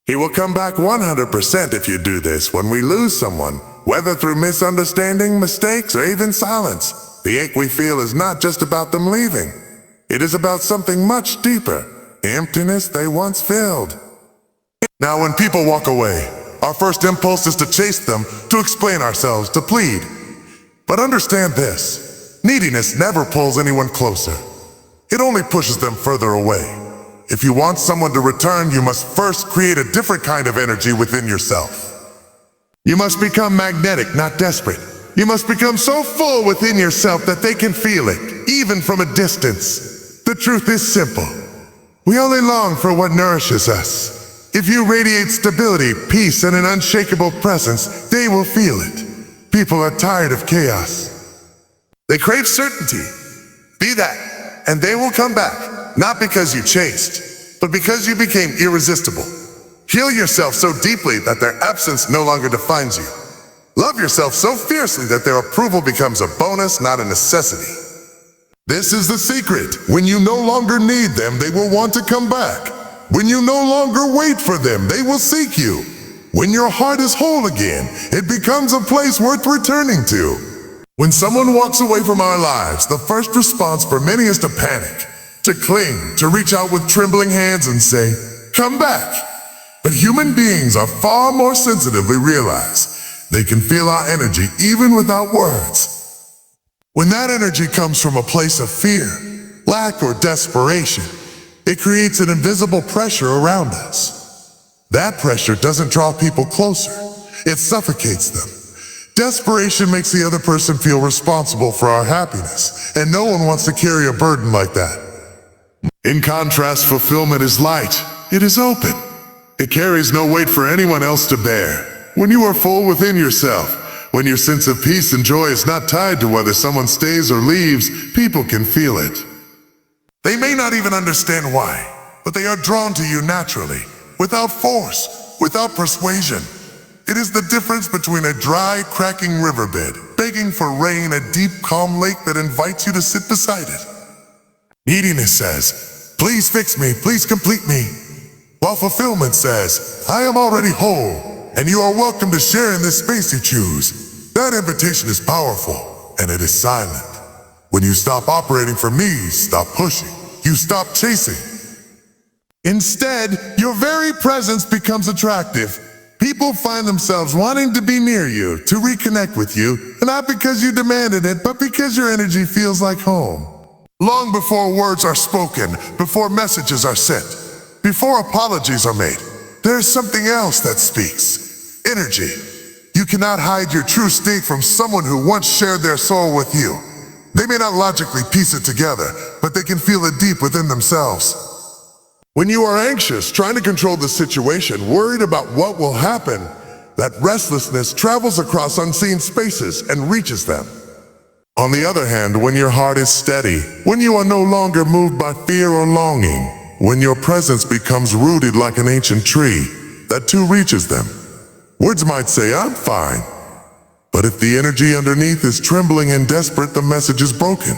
He will come back 100% if you do this when we lose someone, whether through misunderstanding, mistakes, or even silence. The ache we feel is not just about them leaving. It is about something much deeper, the emptiness they once filled. Now when people walk away, our first impulse is to chase them, to explain ourselves, to plead. But understand this, neediness never pulls anyone closer. It only pushes them further away. If you want someone to return, you must first create a different kind of energy within yourself. You must become magnetic, not desperate. You must become so full within yourself that they can feel it, even from a distance. The truth is simple. We only long for what nourishes us. If you radiate stability, peace, and an unshakable presence, they will feel it. People are tired of chaos. They crave certainty. Be that, and they will come back. Not because you chased, but because you became irresistible. Heal yourself so deeply that their absence no longer defines you. Love yourself so fiercely that their approval becomes a bonus, not a necessity. This is the secret. When you no longer need them, they will want to come back. When you no longer wait for them, they will seek you. When your heart is whole again, it becomes a place worth returning to. When someone walks away from our lives, the first response for many is to panic. To cling, to reach out with trembling hands and say, "Come back." But human beings are far more sensitive, we realize. They can feel our energy even without words. When that energy comes from a place of fear, lack, or desperation, it creates an invisible pressure around us. That pressure doesn't draw people closer, it suffocates them. Desperation makes the other person feel responsible for our happiness, and no one wants to carry a burden like that. In contrast, fulfillment is light. It is open. It carries no weight for anyone else to bear. When you are full within yourself, when your sense of peace and joy is not tied to whether someone stays or leaves, people can feel it. They may not even understand why, but they are drawn to you naturally, without force, without persuasion. It is the difference between a dry, cracking riverbed, begging for rain, a deep, calm lake that invites you to sit beside it. Neediness says, "Please fix me, please complete me," while fulfillment says, "I am already whole, and you are welcome to share in this space you choose." That invitation is powerful, and it is silent. When you stop operating for me, stop pushing, you stop chasing. Instead, your very presence becomes attractive. People find themselves wanting to be near you, to reconnect with you, not because you demanded it, but because your energy feels like home. Long before words are spoken, before messages are sent, before apologies are made, there is something else that speaks. Energy. You cannot hide your true state from someone who once shared their soul with you. They may not logically piece it together, but they can feel it deep within themselves. When you are anxious, trying to control the situation, worried about what will happen, that restlessness travels across unseen spaces and reaches them. On the other hand, when your heart is steady, when you are no longer moved by fear or longing, when your presence becomes rooted like an ancient tree, that too reaches them. Words might say, "I'm fine," but if the energy underneath is trembling and desperate, the message is broken.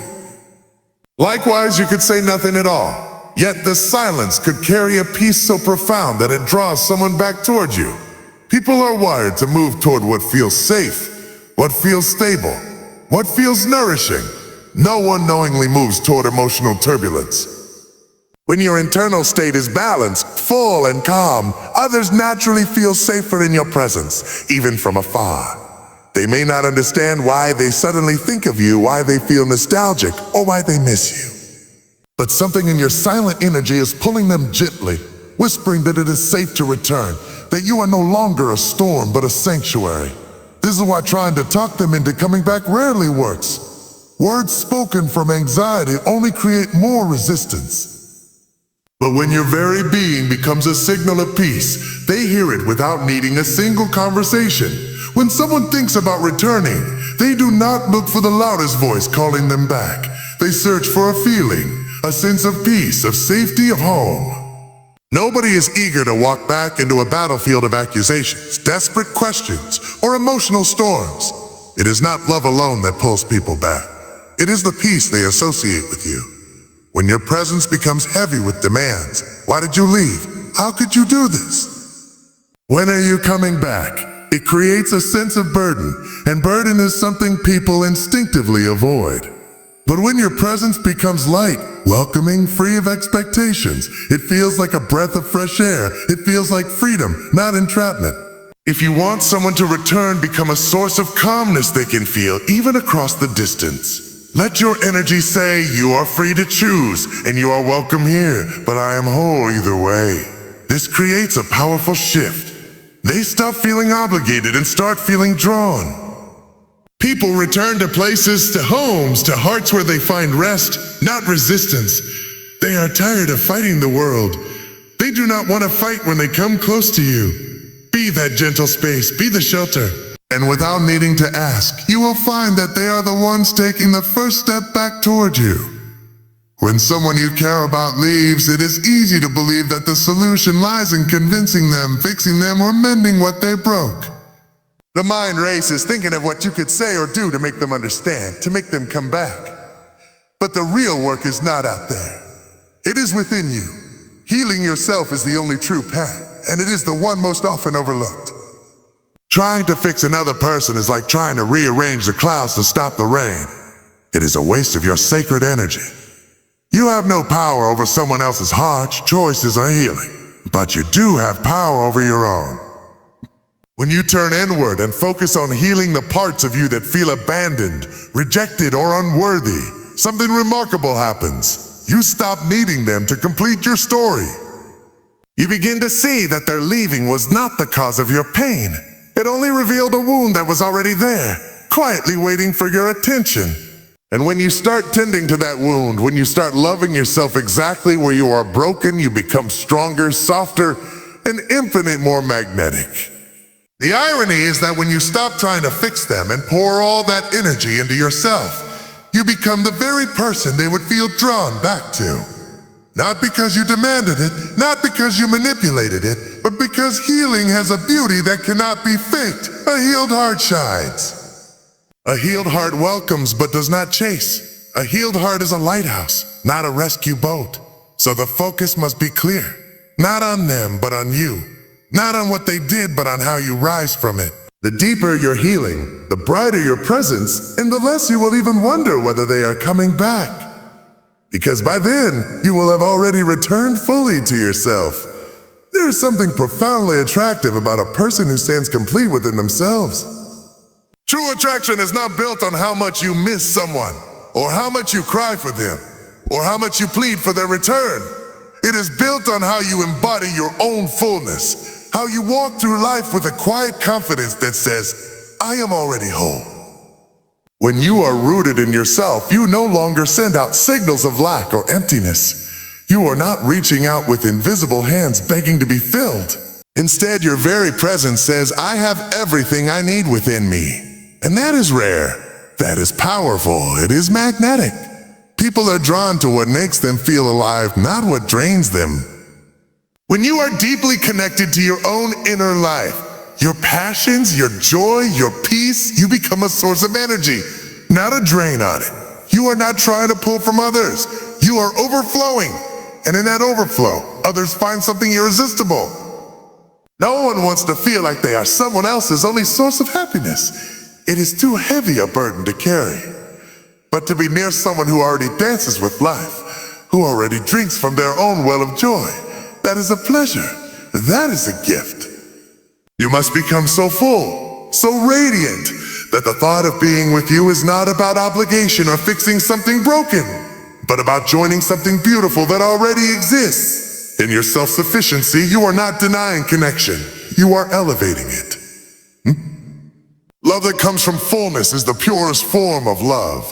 Likewise, you could say nothing at all, yet the silence could carry a peace so profound that it draws someone back toward you. People are wired to move toward what feels safe, what feels stable, what feels nourishing. No one knowingly moves toward emotional turbulence. When your internal state is balanced, full, and calm, others naturally feel safer in your presence, even from afar. They may not understand why they suddenly think of you, why they feel nostalgic, or why they miss you. But something in your silent energy is pulling them gently, whispering that it is safe to return, that you are no longer a storm but a sanctuary. This is why trying to talk them into coming back rarely works. Words spoken from anxiety only create more resistance. But when your very being becomes a signal of peace, they hear it without needing a single conversation. When someone thinks about returning, they do not look for the loudest voice calling them back. They search for a feeling, a sense of peace, of safety, of home. Nobody is eager to walk back into a battlefield of accusations, desperate questions, or emotional storms. It is not love alone that pulls people back. It is the peace they associate with you. When your presence becomes heavy with demands, "Why did you leave? How could you do this?" When are you coming back? It creates a sense of burden, and burden is something people instinctively avoid. But when your presence becomes light, welcoming, free of expectations, it feels like a breath of fresh air. It feels like freedom, not entrapment. If you want someone to return, become a source of calmness they can feel, even across the distance. Let your energy say, you are free to choose, and you are welcome here, but I am whole either way. This creates a powerful shift. They stop feeling obligated and start feeling drawn. People return to places, to homes, to hearts where they find rest, not resistance. They are tired of fighting the world. They do not want to fight when they come close to you. Be that gentle space, be the shelter. And without needing to ask, you will find that they are the ones taking the first step back toward you. When someone you care about leaves, it is easy to believe that the solution lies in convincing them, fixing them, or mending what they broke. The mind races thinking of what you could say or do to make them understand, to make them come back. But the real work is not out there. It is within you. Healing yourself is the only true path, and it is the one most often overlooked. Trying to fix another person is like trying to rearrange the clouds to stop the rain. It is a waste of your sacred energy. You have no power over someone else's heart, choices, or healing, but you do have power over your own. When you turn inward and focus on healing the parts of you that feel abandoned, rejected, or unworthy, something remarkable happens. You stop needing them to complete your story. You begin to see that their leaving was not the cause of your pain. It only revealed a wound that was already there, quietly waiting for your attention. And when you start tending to that wound, when you start loving yourself exactly where you are broken, you become stronger, softer, and infinitely more magnetic. The irony is that when you stop trying to fix them and pour all that energy into yourself, you become the very person they would feel drawn back to. Not because you demanded it, not because you manipulated it, but because healing has a beauty that cannot be faked. A healed heart shines. A healed heart welcomes but does not chase. A healed heart is a lighthouse, not a rescue boat. So the focus must be clear. Not on them, but on you. Not on what they did, but on how you rise from it. The deeper your healing, the brighter your presence, and the less you will even wonder whether they are coming back. Because by then, you will have already returned fully to yourself. There is something profoundly attractive about a person who stands complete within themselves. True attraction is not built on how much you miss someone, or how much you cry for them, or how much you plead for their return. It is built on how you embody your own fullness, how you walk through life with a quiet confidence that says, I am already whole. When you are rooted in yourself, you no longer send out signals of lack or emptiness. You are not reaching out with invisible hands begging to be filled. Instead, your very presence says, I have everything I need within me. And that is rare. That is powerful. It is magnetic. People are drawn to what makes them feel alive, not what drains them. When you are deeply connected to your own inner life, your passions, your joy, your peace, you become a source of energy, not a drain on it. You are not trying to pull from others. You are overflowing. And in that overflow, others find something irresistible. No one wants to feel like they are someone else's only source of happiness. It is too heavy a burden to carry. But to be near someone who already dances with life, who already drinks from their own well of joy, that is a pleasure. That is a gift. You must become so full, so radiant, that the thought of being with you is not about obligation or fixing something broken, but about joining something beautiful that already exists. In your self-sufficiency, you are not denying connection. You are elevating it. Love that comes from fullness is the purest form of love.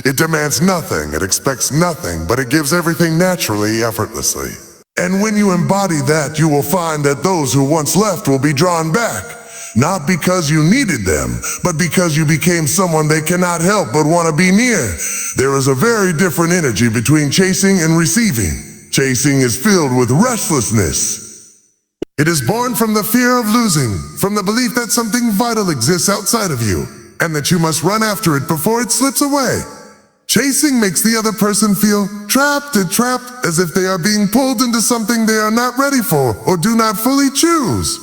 It demands nothing, it expects nothing, but it gives everything naturally, effortlessly. And when you embody that, you will find that those who once left will be drawn back. Not because you needed them, but because you became someone they cannot help but want to be near. There is a very different energy between chasing and receiving. Chasing is filled with restlessness. It is born from the fear of losing, from the belief that something vital exists outside of you, and that you must run after it before it slips away. Chasing makes the other person feel trapped, as if they are being pulled into something they are not ready for or do not fully choose.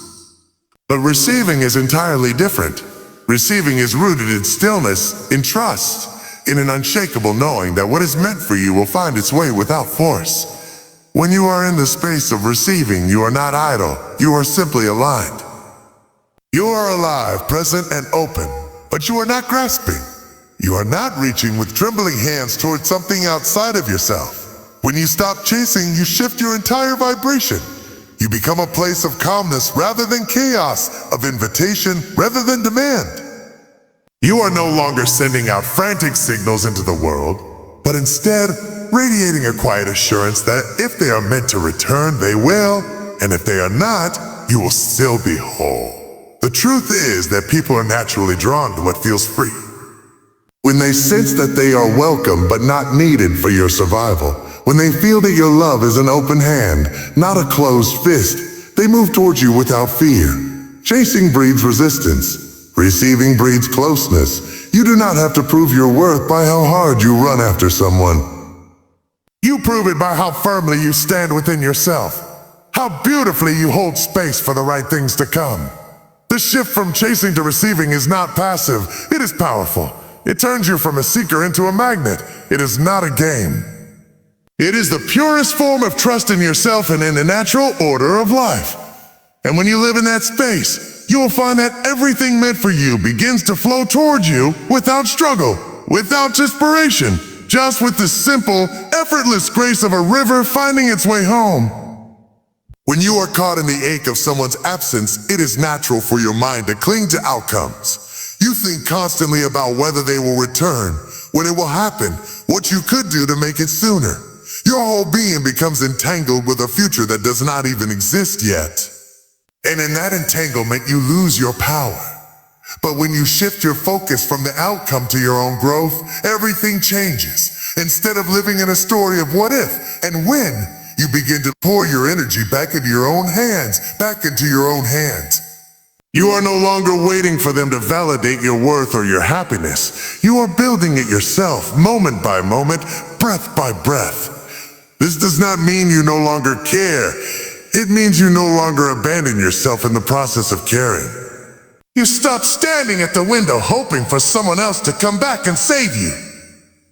But receiving is entirely different. Receiving is rooted in stillness, in trust, in an unshakable knowing that what is meant for you will find its way without force. When you are in the space of receiving, you are not idle, you are simply aligned. You are alive, present, and open, but you are not grasping. You are not reaching with trembling hands towards something outside of yourself. When you stop chasing, you shift your entire vibration. You become a place of calmness rather than chaos, of invitation rather than demand. You are no longer sending out frantic signals into the world, but instead radiating a quiet assurance that if they are meant to return, they will, and if they are not, you will still be whole. The truth is that people are naturally drawn to what feels free. When they sense that they are welcome but not needed for your survival, when they feel that your love is an open hand, not a closed fist, they move towards you without fear. Chasing breeds resistance. Receiving breeds closeness. You do not have to prove your worth by how hard you run after someone. You prove it by how firmly you stand within yourself, how beautifully you hold space for the right things to come. The shift from chasing to receiving is not passive, it is powerful. It turns you from a seeker into a magnet. It is not a game. It is the purest form of trust in yourself and in the natural order of life. And when you live in that space, you will find that everything meant for you begins to flow towards you without struggle, without desperation, just with the simple, effortless grace of a river finding its way home. When you are caught in the ache of someone's absence, it is natural for your mind to cling to outcomes. You think constantly about whether they will return, when it will happen, what you could do to make it sooner. Your whole being becomes entangled with a future that does not even exist yet. And in that entanglement, you lose your power. But when you shift your focus from the outcome to your own growth, everything changes. Instead of living in a story of what if and when, you begin to pour your energy back into your own hands, back into your own hands. You are no longer waiting for them to validate your worth or your happiness. You are building it yourself, moment by moment, breath by breath. This does not mean you no longer care. It means you no longer abandon yourself in the process of caring. You stop standing at the window hoping for someone else to come back and save you.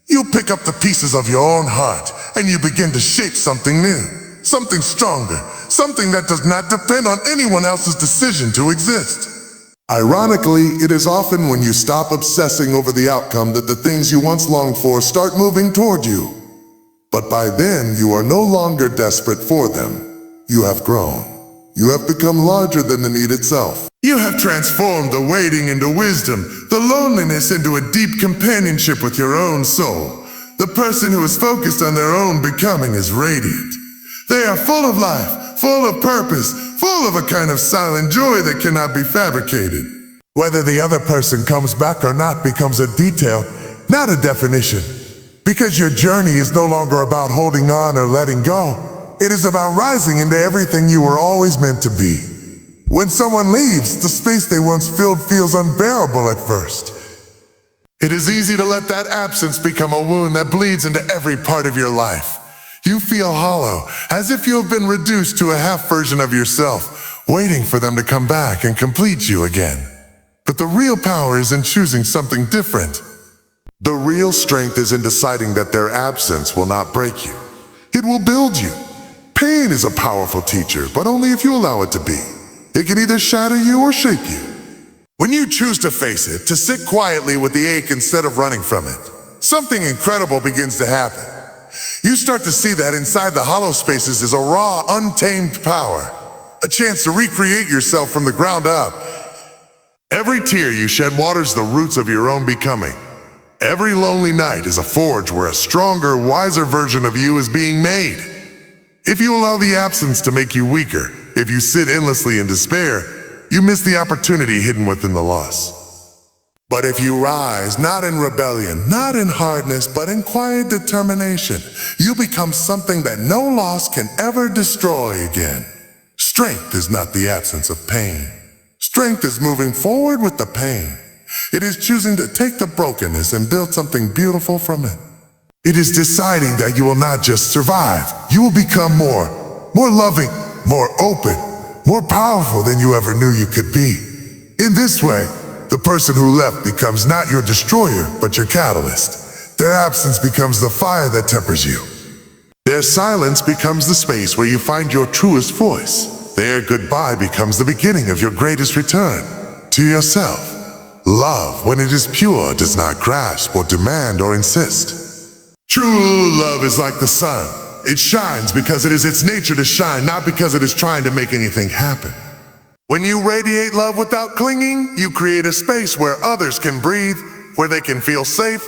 You pick up the pieces of your own heart and you begin to shape something new, something stronger, something that does not depend on anyone else's decision to exist. Ironically, it is often when you stop obsessing over the outcome that the things you once longed for start moving toward you. But by then, you are no longer desperate for them. You have grown. You have become larger than the need itself. You have transformed the waiting into wisdom, the loneliness into a deep companionship with your own soul. The person who is focused on their own becoming is radiant. They are full of life, full of purpose, full of a kind of silent joy that cannot be fabricated. Whether the other person comes back or not becomes a detail, not a definition. Because your journey is no longer about holding on or letting go. It is about rising into everything you were always meant to be. When someone leaves, the space they once filled feels unbearable at first. It is easy to let that absence become a wound that bleeds into every part of your life. You feel hollow, as if you have been reduced to a half version of yourself, waiting for them to come back and complete you again. But the real power is in choosing something different. The real strength is in deciding that their absence will not break you. It will build you. Pain is a powerful teacher, but only if you allow it to be. It can either shatter you or shape you. When you choose to face it, to sit quietly with the ache instead of running from it, something incredible begins to happen. You start to see that inside the hollow spaces is a raw, untamed power, a chance to recreate yourself from the ground up. Every tear you shed waters the roots of your own becoming. Every lonely night is a forge where a stronger, wiser version of you is being made. If you allow the absence to make you weaker, if you sit endlessly in despair, you miss the opportunity hidden within the loss. But if you rise, not in rebellion, not in hardness, but in quiet determination, you become something that no loss can ever destroy again. Strength is not the absence of pain. Strength is moving forward with the pain. It is choosing to take the brokenness and build something beautiful from it. It is deciding that you will not just survive, you will become more loving, more open, more powerful than you ever knew you could be. In this way, the person who left becomes not your destroyer, but your catalyst. Their absence becomes the fire that tempers you. Their silence becomes the space where you find your truest voice. Their goodbye becomes the beginning of your greatest return to yourself. Love, when it is pure, does not grasp or demand or insist. True love is like the sun. It shines because it is its nature to shine, not because it is trying to make anything happen. When you radiate love without clinging, you create a space where others can breathe, where they can feel safe,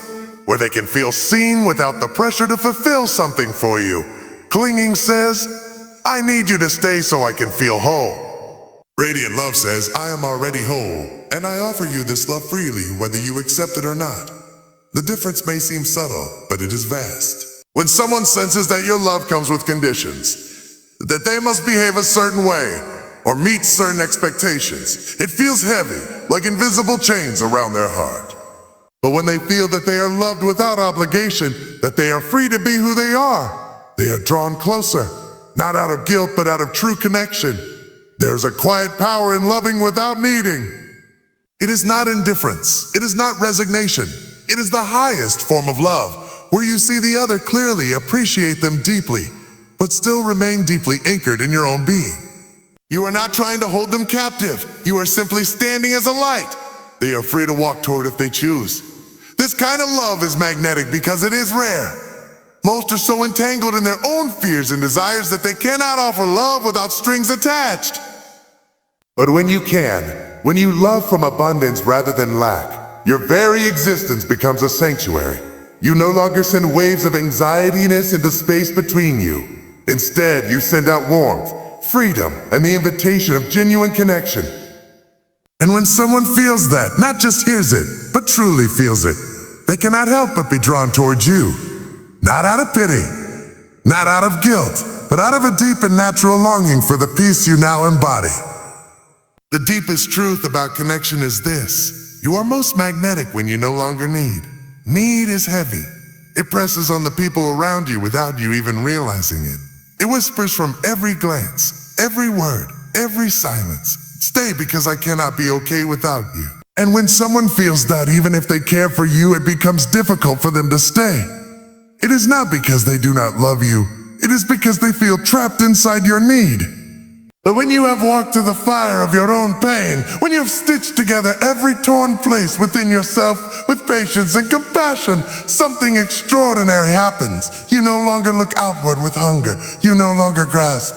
where they can feel seen without the pressure to fulfill something for you. Clinging says, I need you to stay so I can feel whole. Radiant love says, I am already whole, and I offer you this love freely, whether you accept it or not. The difference may seem subtle, but it is vast. When someone senses that your love comes with conditions, that they must behave a certain way or meet certain expectations, it feels heavy, like invisible chains around their heart. But when they feel that they are loved without obligation, that they are free to be who they are drawn closer, not out of guilt, but out of true connection. There's a quiet power in loving without needing. It is not indifference. It is not resignation. It is the highest form of love, where you see the other clearly, appreciate them deeply, but still remain deeply anchored in your own being. You are not trying to hold them captive. You are simply standing as a light. They are free to walk toward if they choose. This kind of love is magnetic because it is rare. Most are so entangled in their own fears and desires that they cannot offer love without strings attached. But when you can, when you love from abundance rather than lack, your very existence becomes a sanctuary. You no longer send waves of anxiety-ness into space between you. Instead, you send out warmth, freedom, and the invitation of genuine connection. And when someone feels that, not just hears it, but truly feels it, they cannot help but be drawn towards you. Not out of pity, not out of guilt, but out of a deep and natural longing for the peace you now embody. The deepest truth about connection is this: you are most magnetic when you no longer need. Need is heavy. It presses on the people around you without you even realizing it. It whispers from every glance, every word, every silence. Stay because I cannot be okay without you. And when someone feels that, even if they care for you, it becomes difficult for them to stay. It is not because they do not love you. It is because they feel trapped inside your need. But when you have walked through the fire of your own pain, when you have stitched together every torn place within yourself with patience and compassion, something extraordinary happens. You no longer look outward with hunger. You no longer grasp.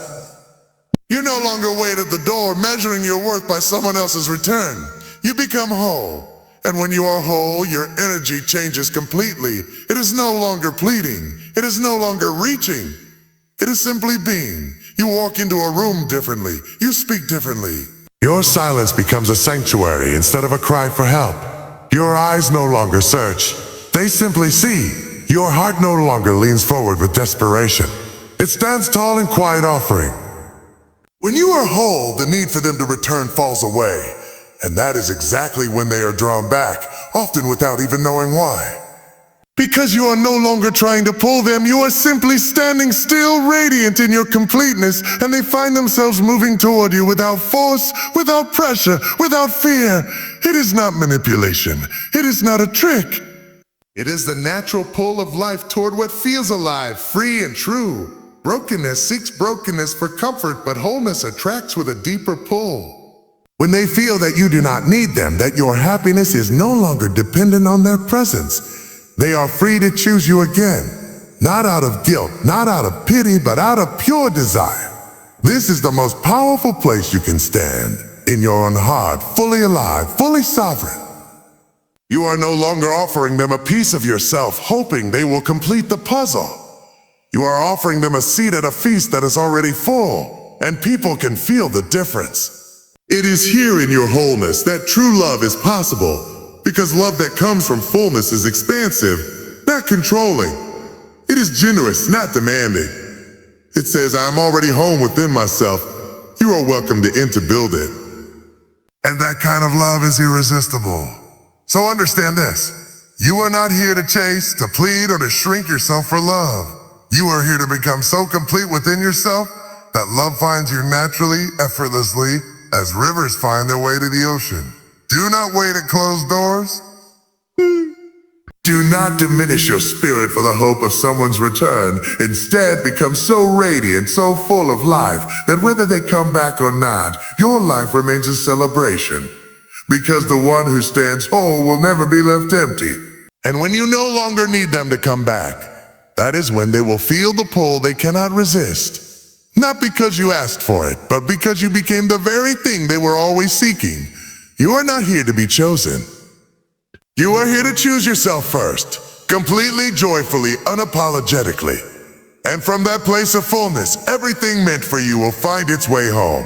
You no longer wait at the door measuring your worth by someone else's return. You become whole. And when you are whole, your energy changes completely. It is no longer pleading. It is no longer reaching. It is simply being. You walk into a room differently. You speak differently. Your silence becomes a sanctuary instead of a cry for help. Your eyes no longer search. They simply see. Your heart no longer leans forward with desperation. It stands tall in quiet offering. When you are whole, the need for them to return falls away. And that is exactly when they are drawn back, often without even knowing why. Because you are no longer trying to pull them, you are simply standing still, radiant in your completeness, and they find themselves moving toward you without force, without pressure, without fear. It is not manipulation. It is not a trick. It is the natural pull of life toward what feels alive, free and true. Brokenness seeks brokenness for comfort, but wholeness attracts with a deeper pull. When they feel that you do not need them, that your happiness is no longer dependent on their presence, they are free to choose you again, not out of guilt, not out of pity, but out of pure desire. This is the most powerful place you can stand, in your own heart, fully alive, fully sovereign. You are no longer offering them a piece of yourself, hoping they will complete the puzzle. You are offering them a seat at a feast that is already full, and people can feel the difference. It is here in your wholeness that true love is possible. Because love that comes from fullness is expansive, not controlling. It is generous, not demanding. It says, I'm already home within myself. You are welcome to enter, build it. And that kind of love is irresistible. So understand this. You are not here to chase, to plead, or to shrink yourself for love. You are here to become so complete within yourself that love finds you naturally, effortlessly, as rivers find their way to the ocean. Do not wait at closed doors. Do not diminish your spirit for the hope of someone's return. Instead, become so radiant, so full of life, that whether they come back or not, your life remains a celebration. Because the one who stands whole will never be left empty. And when you no longer need them to come back, that is when they will feel the pull they cannot resist. Not because you asked for it, but because you became the very thing they were always seeking. You are not here to be chosen. You are here to choose yourself first, completely, joyfully, unapologetically. And from that place of fullness, everything meant for you will find its way home.